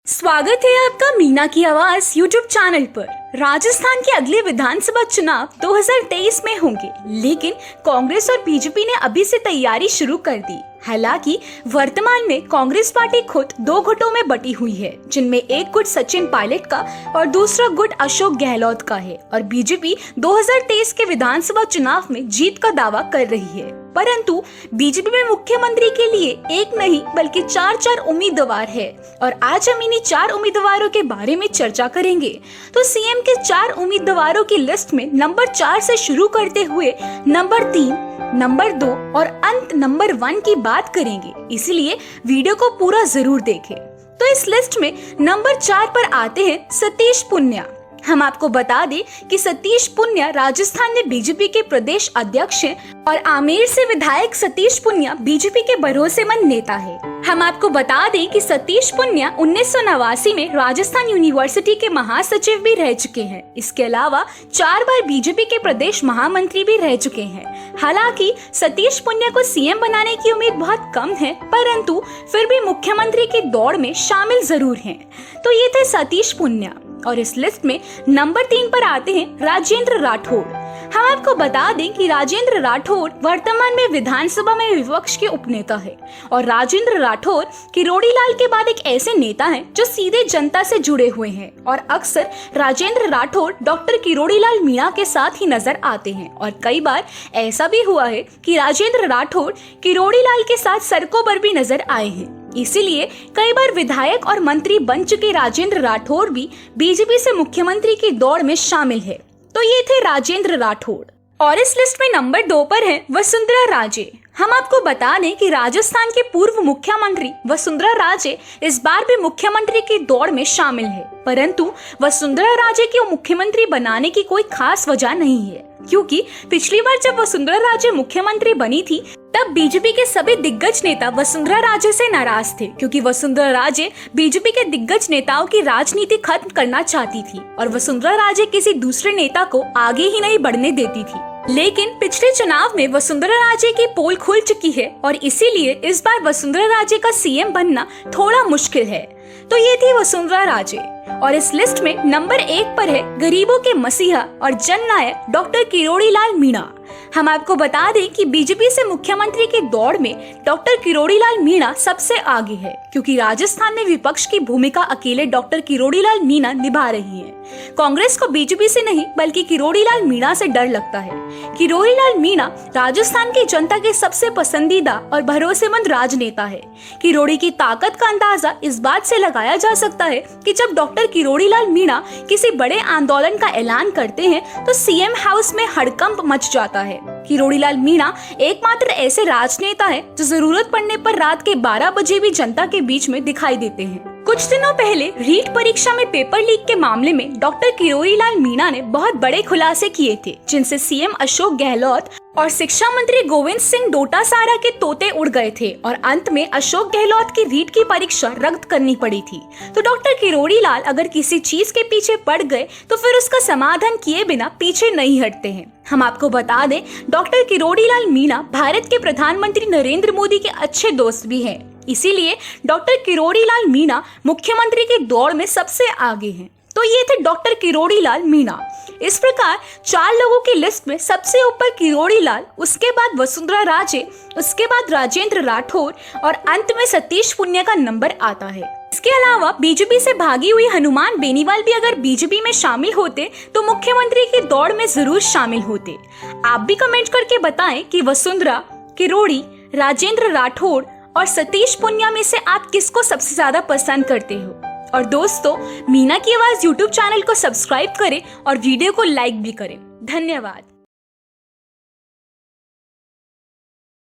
स्वागत है आपका मीना की आवाज यूट्यूब चैनल पर। राजस्थान के अगले विधानसभा चुनाव 2023 में होंगे, लेकिन कांग्रेस और बीजेपी ने अभी से तैयारी शुरू कर दी। हालांकि वर्तमान में कांग्रेस पार्टी खुद दो गुटों में बटी हुई है, जिनमें एक गुट सचिन पायलट का और दूसरा गुट अशोक गहलोत का है, और बीजेपी 2023 के विधानसभा चुनाव में जीत का दावा कर रही है। परंतु बीजेपी में मुख्यमंत्री के लिए एक नहीं बल्कि चार उम्मीदवार है, और आज हम इन्हीं 4 उम्मीदवारों के बारे में चर्चा करेंगे। तो सीएम के 4 उम्मीदवारों की लिस्ट में नंबर 4 से शुरू करते हुए नंबर 3, नंबर 2 और अंत नंबर 1 की बात करेंगे, इसलिए वीडियो को पूरा जरूर देखें। तो इस लिस्ट में नंबर 4 पर आते हैं सतीश पुनिया। हम आपको बता दें कि सतीश पुनिया राजस्थान में बीजेपी के प्रदेश अध्यक्ष हैं, और आमेर से विधायक सतीश पुनिया बीजेपी के भरोसेमंद नेता है। हम आपको बता दें कि सतीश पुनिया 1989 में राजस्थान यूनिवर्सिटी के महासचिव भी रह चुके हैं। इसके अलावा 4 बार बीजेपी के प्रदेश महामंत्री भी रह चुके हैं। हालांकि सतीश पुनिया को सीएम बनाने की उम्मीद बहुत कम है, परंतु फिर भी मुख्यमंत्री की दौड़ में शामिल जरूर हैं। तो ये थे सतीश पुनिया। और इस लिस्ट में नंबर 3 पर आते हैं राजेंद्र राठौड़। हम आपको बता दें कि राजेंद्र राठौड़ वर्तमान में विधानसभा में विपक्ष के उपनेता है, और राजेंद्र राठौड़ किरोड़ी लाल के बाद एक ऐसे नेता हैं जो सीधे जनता से जुड़े हुए हैं, और अक्सर राजेंद्र राठौड़ डॉक्टर किरोड़ी लाल मीणा के साथ ही नजर आते हैं। और कई बार ऐसा भी हुआ है कि राजेंद्र राठौड़ किरोड़ी लाल के साथ सड़कों पर भी नजर आए हैं। इसीलिए कई बार विधायक और मंत्री बन चुके राजेंद्र राठौड़ भी बीजेपी से मुख्यमंत्री की दौड़ में शामिल है। तो ये थे राजेंद्र राठौड़। और इस लिस्ट में नंबर 2 पर है वसुंधरा राजे। हम आपको बता दें कि राजस्थान के पूर्व मुख्यमंत्री वसुंधरा राजे इस बार भी मुख्यमंत्री की दौड़ में शामिल है, परंतु वसुंधरा राजे को मुख्यमंत्री बनाने की कोई खास वजह नहीं है, क्योंकि पिछली बार जब वसुंधरा राजे मुख्यमंत्री बनी थी तब बीजेपी के सभी दिग्गज नेता वसुंधरा राजे से नाराज थे, क्योंकि वसुंधरा राजे बीजेपी के दिग्गज नेताओं की राजनीति खत्म करना चाहती थी, और वसुंधरा राजे किसी दूसरे नेता को आगे ही नहीं बढ़ने देती थी। लेकिन पिछले चुनाव में वसुंधरा राजे की पोल खुल चुकी है, और इसीलिए इस बार वसुंधरा राजे का सीएम बनना थोड़ा मुश्किल है। तो ये थी वसुंधरा राजे। और इस लिस्ट में नंबर 1 पर है गरीबों के मसीहा और जननायक डॉक्टर किरोड़ी लाल मीणा। हम आपको बता दें कि बीजेपी से मुख्यमंत्री की दौड़ में डॉक्टर किरोड़ी लाल मीणा सबसे आगे है, क्योंकि राजस्थान में विपक्ष की भूमिका अकेले डॉक्टर किरोड़ी लाल मीणा निभा रही हैं। कांग्रेस को बीजेपी से नहीं बल्कि किरोड़ी लाल मीणा से डर लगता है। किरोड़ी लाल मीणा राजस्थान की जनता के सबसे पसंदीदा और भरोसेमंद राजनेता है। किरोड़ी की ताकत का अंदाजा इस बात से लगाया जा सकता है कि जब डॉक्टर किरोड़ी लाल मीणा किसी बड़े आंदोलन का ऐलान करते हैं तो सीएम हाउस में हड़कंप मच जाता है। किरोड़ी लाल मीणा एकमात्र ऐसे राजनेता है जो जरूरत पड़ने पर रात के 12 बजे भी जनता के बीच में दिखाई देते हैं। कुछ दिनों पहले रीट परीक्षा में पेपर लीक के मामले में डॉक्टर किरोड़ी लाल मीणा ने बहुत बड़े खुलासे किए थे, जिनसे सीएम अशोक गहलोत और शिक्षा मंत्री गोविंद सिंह डोटासारा के तोते उड़ गए थे, और अंत में अशोक गहलोत की रीट की परीक्षा रद्द करनी पड़ी थी। तो डॉक्टर किरोड़ी लाल अगर किसी चीज के पीछे पड़ गए तो फिर उसका समाधान किए बिना पीछे नहीं हटते हैं। हम आपको बता दें, डॉक्टर किरोड़ी लाल मीणा भारत के प्रधानमंत्री नरेंद्र मोदी के अच्छे दोस्त भी हैं। इसीलिए डॉक्टर किरोड़ी लाल मीणा मुख्यमंत्री की दौड़ में सबसे आगे हैं। तो ये थे डॉक्टर किरोड़ी लाल मीणा। इस प्रकार 4 लोगों की लिस्ट में सबसे ऊपर किरोड़ी लाल, उसके बाद वसुंधरा राजे, उसके बाद राजेंद्र राठौड़ और अंत में सतीश पुनिया का नंबर आता है। इसके अलावा बीजेपी से भागी हुई हनुमान बेनीवाल भी अगर बीजेपी में शामिल होते तो मुख्यमंत्री की दौड़ में जरूर शामिल होते। आप भी कमेंट करके बताएं कि वसुंधरा, किरोड़ी, राजेंद्र राठौड़ और सतीश पुनिया में से आप किसको सबसे ज्यादा पसंद करते हो। और दोस्तों, मीना की आवाज यूट्यूब चैनल को सब्सक्राइब करें और वीडियो को लाइक भी करें। धन्यवाद।